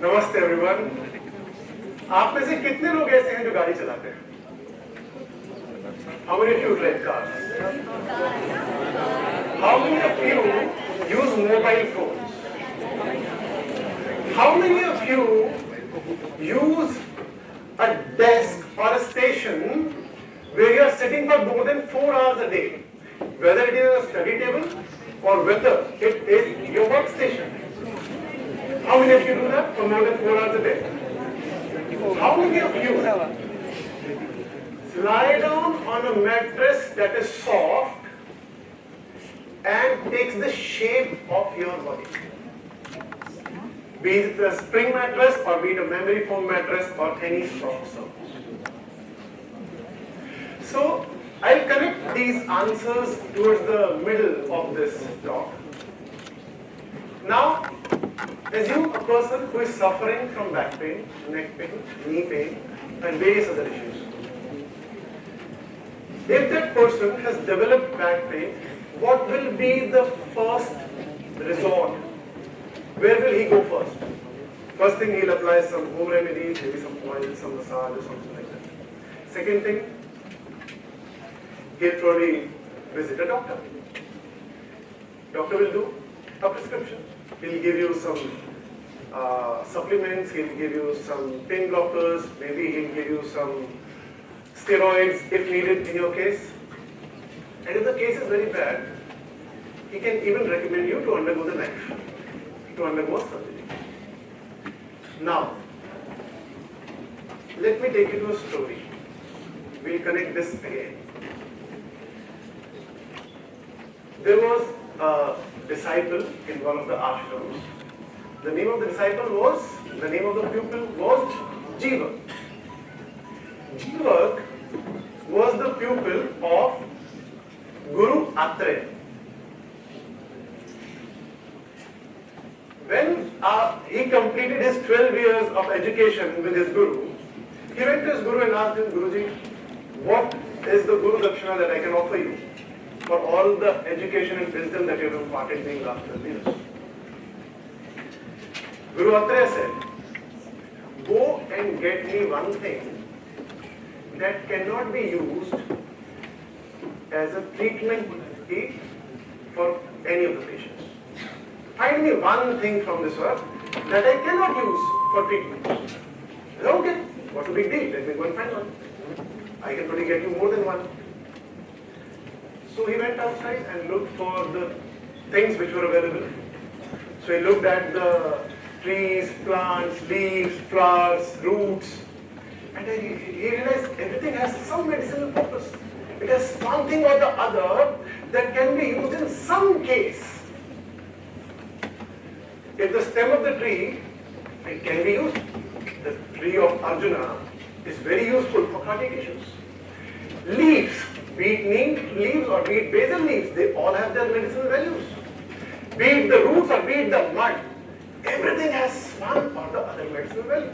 नमस्ते एवरीवन। आप में से कितने लोग ऐसे हैं जो गाड़ी चलाते हैं? How many of you drive cars? How many of you use mobile phones? How many of you use a desk or a station where you are sitting for more than 4 hours a day? Whether it is a study table or whether it is your workstation. How many of you do that for more than 4 hours a day? How many of you lie down on a mattress that is soft and takes the shape of your body? Be it a spring mattress or be it a memory foam mattress or any soft surface. So I'll connect these answers towards the middle of this talk. Now, assume a person who is suffering from back pain, neck pain, knee pain, and various other issues. If that person has developed back pain, what will be the first resort? Where will he go first? First thing, he'll apply some home remedies, maybe some oil, some massage or something like that. Second thing, he'll probably visit a doctor. Doctor will do a prescription. He'll give you some supplements, he'll give you some pain blockers, maybe he'll give you some steroids if needed in your case. And if the case is very bad, he can even recommend you to undergo the knife, to undergo a surgery. Now, let me take you to a story. We'll connect this again. There was a disciple in one of the ashrams. The name of the pupil was Jiva. Jiva was the pupil of Guru Atreya. When he completed his 12 years of education with his Guru, he went to his Guru and asked him, Guruji, what is the Guru Dakshina that I can offer you for all the education and wisdom that you have imparted me in the last 12 years? Guru Atreya said, go and get me one thing that cannot be used as a treatment kit for any of the patients. Find me one thing from this earth that I cannot use for treatment. I said, okay, what's the big deal? Let me go and find one. I can probably get you more than one. So he went outside and looked for the things which were available. So he looked at the trees, plants, leaves, flowers, roots, and he realized everything has some medicinal purpose. It has one thing or the other that can be used in some case. If the stem of the tree, it can be used. The tree of Arjuna is very useful for cardiac issues. Leaves, be it neem leaves or be it basil leaves, they all have their medicinal values. Be it the roots or be it the mud, everything has one or the other medicinal value.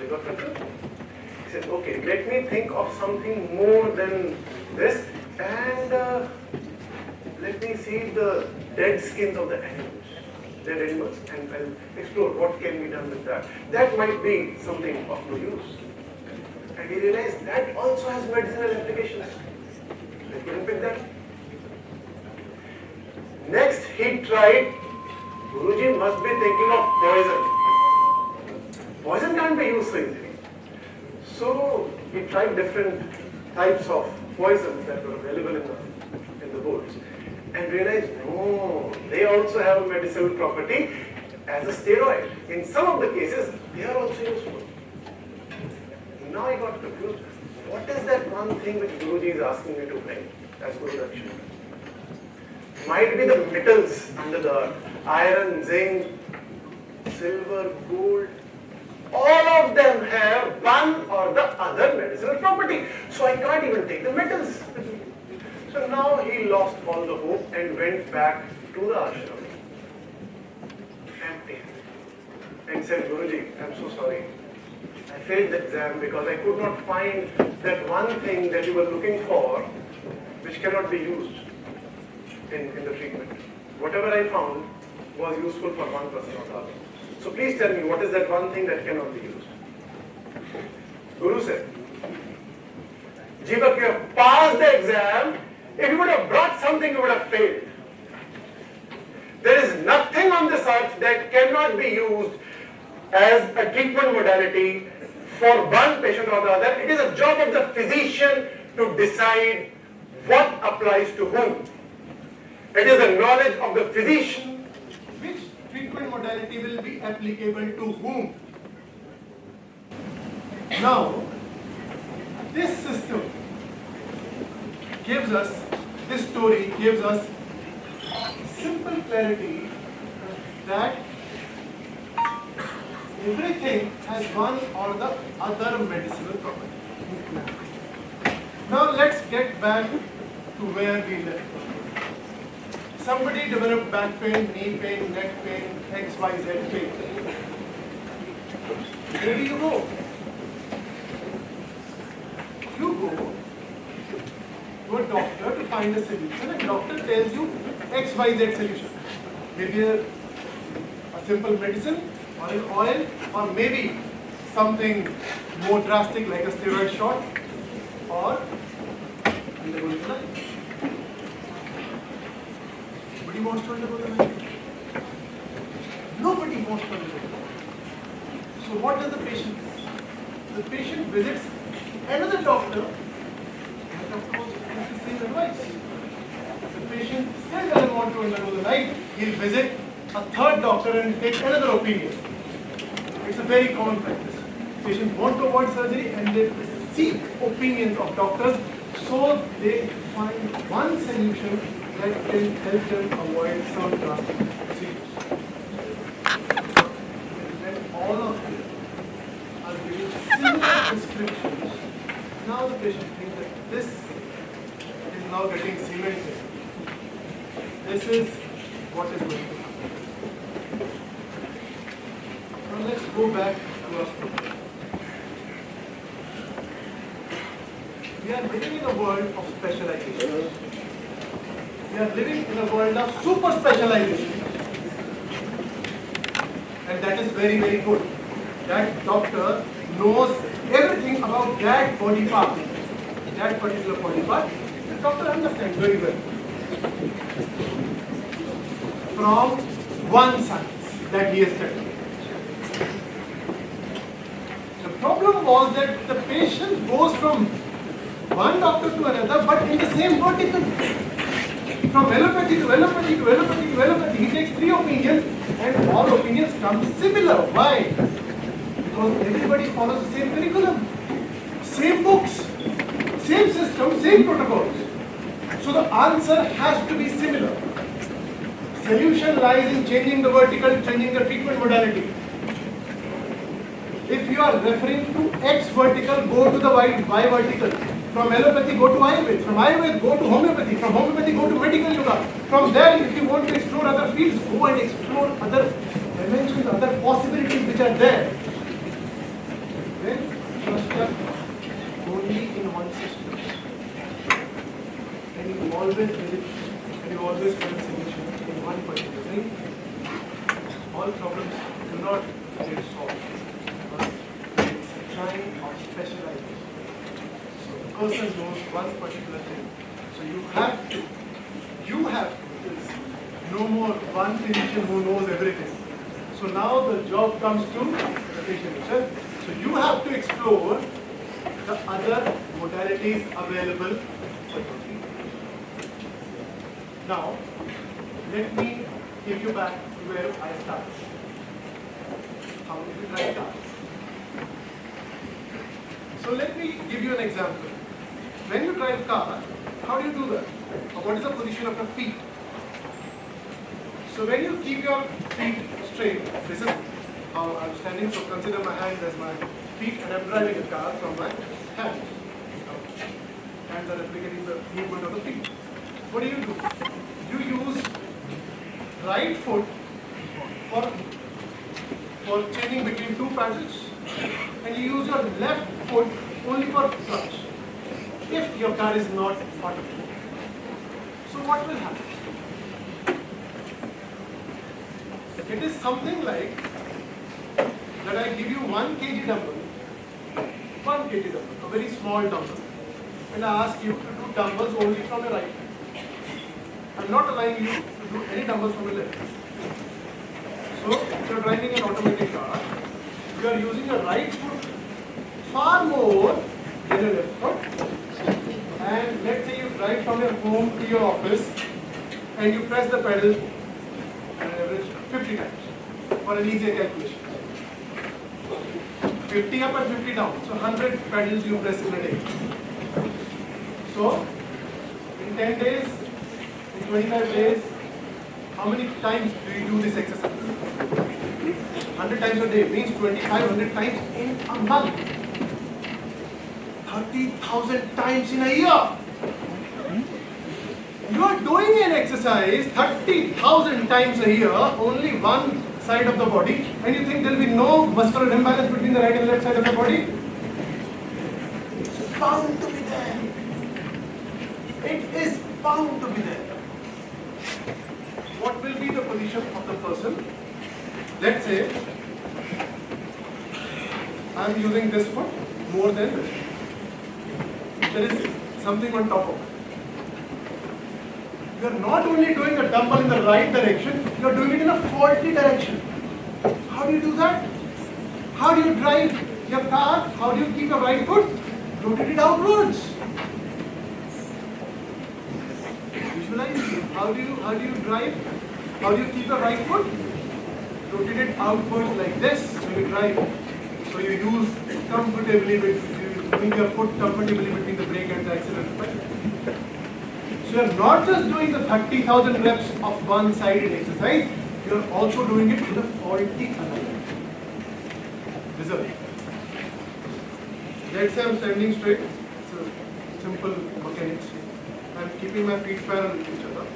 He got confused. He said, okay, let me think of something more than this and let me see the dead skins of the animals. Dead animals, and I'll explore what can be done with that. That might be something of no use. And he realized that also has medicinal applications. They couldn't pick that. Next, he tried, Guruji must be thinking of poison. Poison can't be used so easily. So he tried different types of poisons that were available in the books. And realized, no, they also have a medicinal property as a steroid. In some of the cases, they are also useful. Now I got confused. What is that one thing which Guruji is asking me to bring as Guru Dakshina? Might be the metals under the earth. Iron, zinc, silver, gold. All of them have one or the other medicinal property. So I can't even take the metals. So now he lost all the hope and went back to the ashram, empty, and said, Guruji, I'm so sorry. I failed the exam because I could not find that one thing that you were looking for which cannot be used in the treatment. Whatever I found was useful for one person or the other. So please tell me, what is that one thing that cannot be used? Guru said, Jeepak, you have passed the exam. If you would have brought something, you would have failed. There is nothing on this earth that cannot be used as a treatment modality for one patient or the other. It is a job of the physician to decide what applies to whom. It is the knowledge of the physician which treatment modality will be applicable to whom. Now, this system gives us, this story gives us simple clarity that everything has one or the other medicinal property. Now let's get back to where we left. Somebody developed back pain, knee pain, neck pain, XYZ pain. Where do you go? You go to a doctor to find a solution, and doctor tells you XYZ solution. Maybe a simple medicine, or an oil, or maybe something more drastic like a steroid shot, or undergo the knife. Nobody wants to undergo the knife. Nobody wants to undergo the knife. So what does the patient do? The patient visits another doctor, and of course gives the same advice. The patient still doesn't want to undergo the knife. He'll visit a third doctor and take another opinion. It's a very common practice. Patients want to avoid surgery and they seek opinions of doctors so they find one solution that can help them avoid some drastic procedures. When all of them are giving similar descriptions, now the patient thinks that this is now getting cemented. This is what is going to happen. Now let's go back to our story. We are living in a world of specialization. We are living in a world of super specialization. And that is very, very good. That doctor knows everything about that body part. That particular body part, the doctor understands very well. From one science that he has studied. The problem was that the patient goes from one doctor to another, but in the same vertical. From allopathy to allopathy to allopathy to allopathy, he takes 3 opinions, and all opinions come similar. Why? Because everybody follows the same curriculum, same books, same system, same protocols. So the answer has to be similar. Solution lies in changing the vertical, changing the treatment modality. If you are referring to X vertical, go to the Y vertical. From allopathy, go to Ayurveda. From Ayurveda, go to homeopathy. From homeopathy, go to medical yoga. From there, if you want to explore other fields, go and explore other dimensions, other possibilities which are there. Then you are stuck only in one system. And you always visit, and you always find a solution in one particular thing. All problems do not get solved. It's a kind of specialization. Person knows one particular thing. So you have to, there's no more one physician who knows everything. So now the job comes to the patient himself. So you have to explore the other modalities available for your treatment. Now, let me take you back to where I started. How do you drive cars? So let me give you an example. When you drive a car, how do you do that? Or what is the position of your feet? So when you keep your feet straight, this is how I'm standing, so consider my hands as my feet and I'm driving a car from my hands. Hands are replicating the movement of the feet. What do? You use right foot for changing between 2 passages, and you use your left foot only for clutch. If your car is not automatic. So what will happen? It is something like that I give you 1 kg dumbbell, a very small dumbbell, and I ask you to do dumbbells only from your right hand. I'm not allowing you to do any dumbbells from your left hand. So, if you're driving an automatic car, you are using your right foot far more than your left foot. And let's say you drive from your home to your office and you press the pedal an average 50 times for an easier calculation. 50 up and 50 down. So 100 pedals you press in a day. So in 10 days, in 25 days, how many times do you do this exercise? 100 times a day means 2500 times in a month. 30,000 times in a year. You are doing an exercise 30,000 times a year, only one side of the body, and you think there will be no muscular imbalance between the right and left side of the body? It's bound to be there. It is bound to be there. What will be the position of the person? Let's say I am using this foot more than this. There is something on top of it. You are not only doing a dumbbell in the right direction, you are doing it in a faulty direction. How do you do that? How do you drive your car? How do you keep your right foot rotated outwards? Visualize it. How do you drive? How do you keep your right foot rotated outwards like this? So you drive. So you use comfortably moving your foot comfortably between the brake and the accelerator. So you are not just doing the 30,000 reps of one-sided exercise, you are also doing it with a faulty alignment. Result. Let's say I am standing straight. It's a simple mechanics. I am keeping my feet parallel with each other.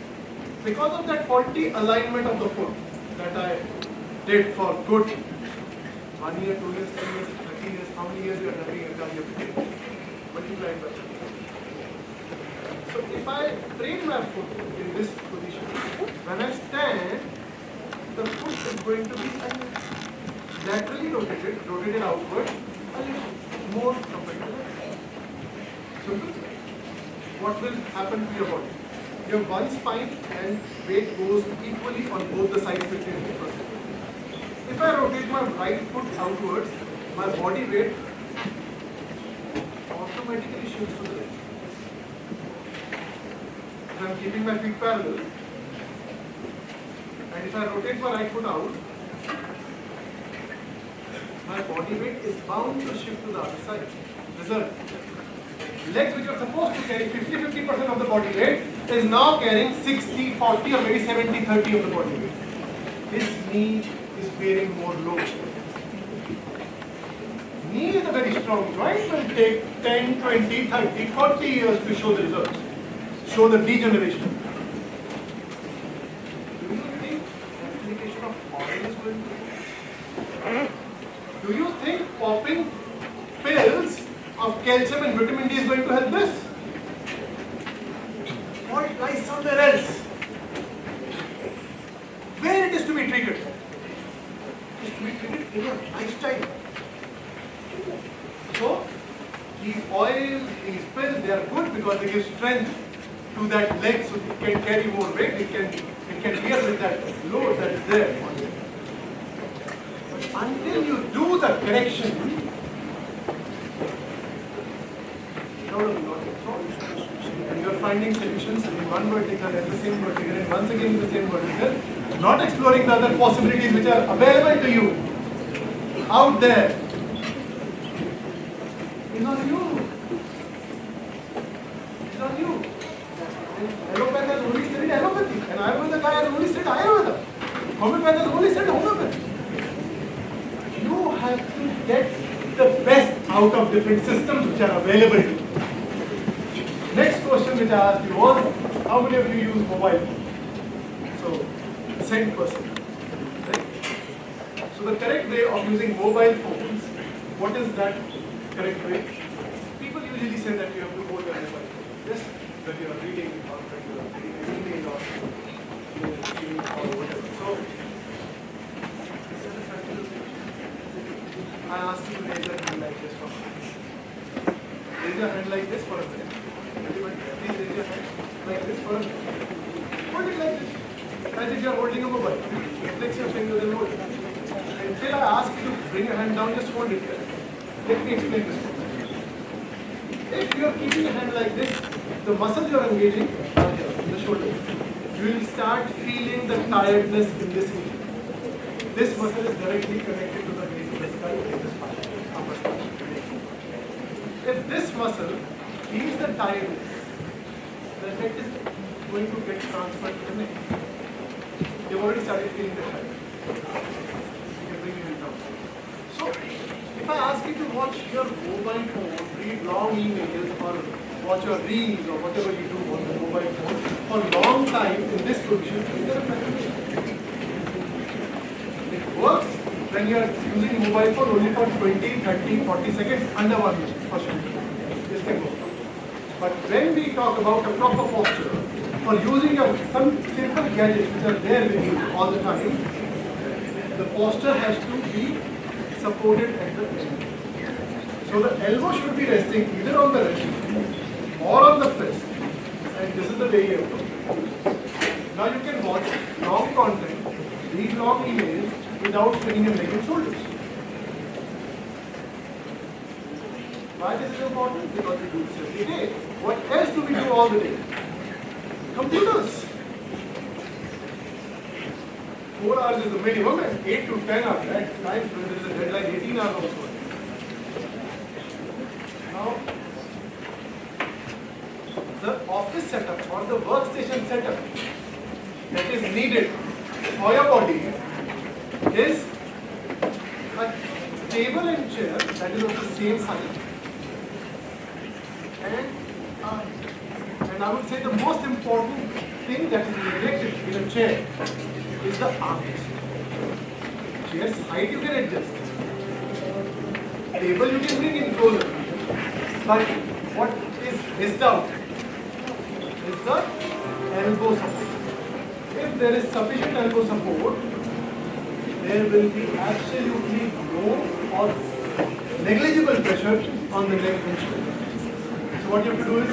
Because of that faulty alignment of the foot that I did for good 1 year, 2 years, 10 years, 30 years, how many years you are having a career today? Multiplied by 30. So if I train my foot in this position, when I stand, the foot is going to be laterally rotated outward, a little more compared to that. Simple. What will happen to your body? You have one spine and weight goes equally on both the sides 50%. If I rotate my right foot outwards, my body weight automatically shifts to the left. If I am keeping my feet parallel, and if I rotate my right foot out, my body weight is bound to shift to the other side. Result. Legs which are supposed to carry 50% of the body weight is now carrying 60, 40 or maybe 70, 30 of the body weight. This knee is bearing more load. Knee is a very strong joint. It will take 10, 20, 30, 40 years to show the results, show the degeneration. Do you think application of oil is going to? Do you think popping pills of calcium and vitamin D is going to help this? Or it lies somewhere else? Where it is to be treated? It is to be treated in your lifestyle. So, these oils, these pills, they are good because they give strength to that leg so it can carry more weight, it can bear with that load that is there on it. But until you do the correction, and you are finding solutions in one vertical and the same vertical and once again in the same vertical, not exploring the other possibilities which are available to you out there. It's on you. It's on you. Allopathy has only studied allopathy, and Ayurveda guy has only studied Ayurveda. Homeopathy has only studied homeopathy. You have to get the best out of different systems which are available to you. Next question which I asked you was, how many of you use mobile phone? So, same person. Right? So the correct way of using mobile phones, what is that correct way? People usually say that you have to hold your mobile phone. Yes, when you are reading or when you are reading an email or or whatever. So, is that a practical solution? I ask you to raise your hand like this for a minute. Raise your hand like this for a minute. Everybody, please raise your hand like this for a minute. Hold it like this. As if you are holding a mobile. Flex your fingers and hold it. Until I ask you to bring your hand down, just hold it here. Let me explain this process. If you are keeping your hand like this, the muscles you are engaging are here, in the shoulder. You will start feeling the tiredness in this region. This muscle is directly connected to the base of the skull in this part, upper spine. If this muscle feels the tiredness, the effect is going to get transferred to the neck. You've already started feeling the tiredness. You can bring it down. So, if I ask you to watch your mobile phone, read long emails, or watch your reels, or whatever you do on the mobile phone for a long time in this position, is there a better? It works when you are using mobile phone only for 20, 30, 40 seconds under 1 minute for sure. This can work. But when we talk about a proper posture, for using some simple gadgets which are there with you all the time, the posture has to be supported at the elbow. So the elbow should be resting either on the wrist or on the fist. And this is the way you have to. Now you can watch long content, read long emails without swinging your neck and shoulders. Why this is important? Because we do this every day. What else do we do all the day? Computers. 4 hours is the minimum and 8 to 10 hours. At times when there is a deadline, 18 hours also. Now, the office setup or the workstation setup that is needed for your body is a table and chair that is of the same height. And I would say the most important thing that is neglected in a chair is the armrest. Chair's height you can adjust. Table you can bring in closer. But what is missed out is the elbow support. If there is sufficient elbow support, there will be absolutely no or negligible pressure on the neck and shoulder. So what you have to do is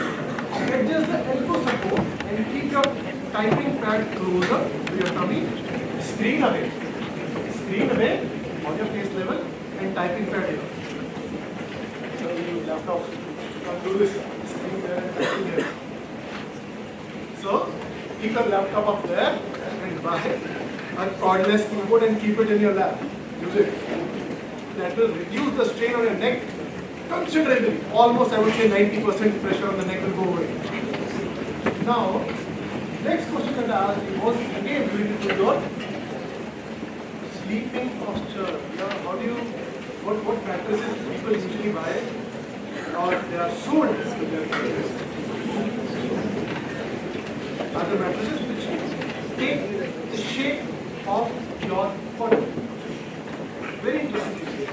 adjust the elbow support and keep your typing pad closer to your tummy, screen away on your face level and typing pad here. So you use laptop, you can do this, screen there and typing here. So keep your laptop up there and buy a cordless keyboard and keep it in your lap. Use it. That will reduce the strain on your neck considerably. Almost I would say 90% pressure on the neck will go away. Now, next question that I asked you was again related to your sleeping posture. How do you, what mattresses people usually buy or they are sold with their mattresses? Are the mattresses which take the shape of your body. Very interesting to see.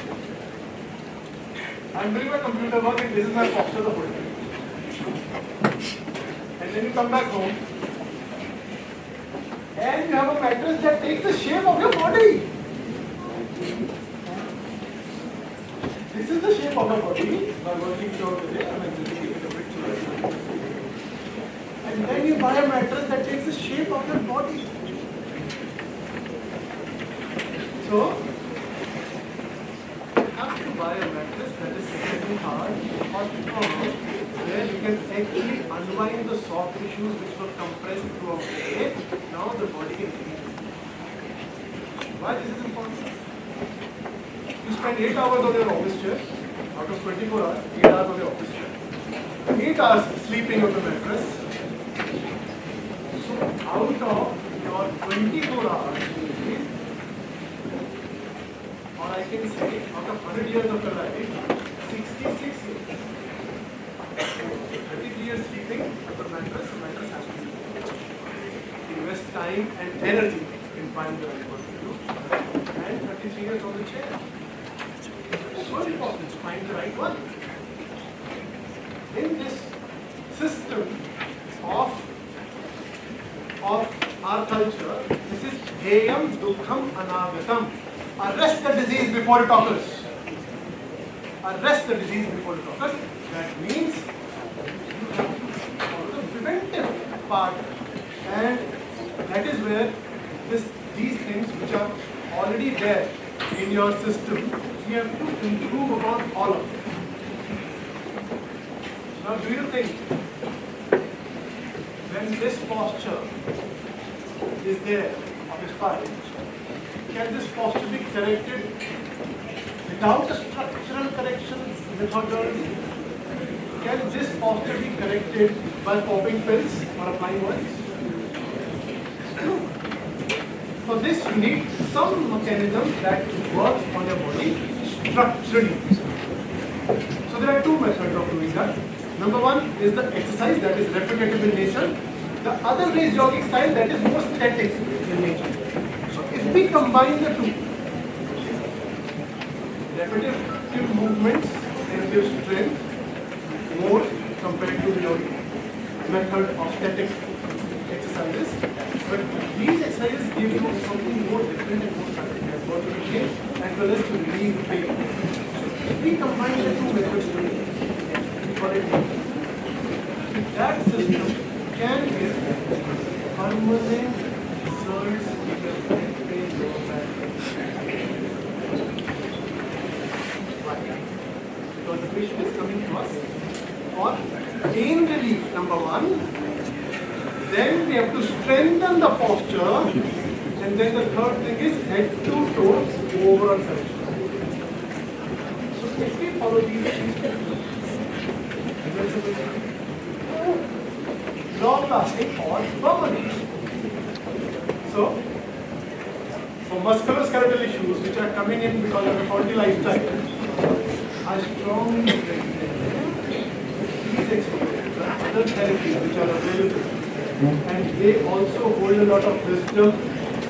I am doing my computer work and this is my posture the whole time. And then you come back home and you have a mattress that takes the shape of your body. This is the shape of your body. By working throughout the day, I am actually taking a picture. And then you buy a mattress that takes the shape of your body. So, you have to buy a mattress that is sufficiently hard or firm, where you can actually unwind the soft tissues which were compressed throughout the day. Now the body can breathe. Why this is important? You spend 8 hours on your office chair, out of 24 hours, 8 hours on your office chair. 8 hours sleeping on the mattress. So out of your 24 hours, or I can say out of 100 years of your life, 66 years. 33 years sleeping on the mattress, the mattress has to be. Invest time and energy in finding the right one to do, and 33 years on the chair. So important to find the right one. In this system of our culture, this is Heyam Dukham Anagatam. Arrest the disease before it occurs. arrest the disease before it occurs. That means you have to follow the preventive part, and that is where these things which are already there in your system, you have to improve upon all of them. Now, do you think when this posture is there of the spine, can this posture be corrected without a structural correction methodology? Can this posture be corrected by popping pills or applying oils? No. For this, you need some mechanism that works on your body structurally. So there are two methods of doing that. Number one is the exercise that is repetitive in nature. The other way is yogic style that is more static in nature. So if we combine the two, repetitive movements can give strength more compared to the yogic method of static exercises. But these exercises give you something more different and more strategic, both to gain as well as to relieve pain. So if we combine the two methods together, that system can give permanent results in the pain because the patient is coming to us for pain relief, number one. Then we have to strengthen the posture, and then the third thing is head to toe overall correction. So if we follow these steps, long lasting or permanent. So, for musculoskeletal issues which are coming in because of a faulty lifestyle, I strongly recommend these experiments, other therapies which are available, and they also hold a lot of wisdom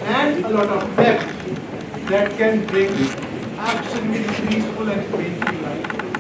and a lot of depth that can bring absolutely peaceful and pain-free life.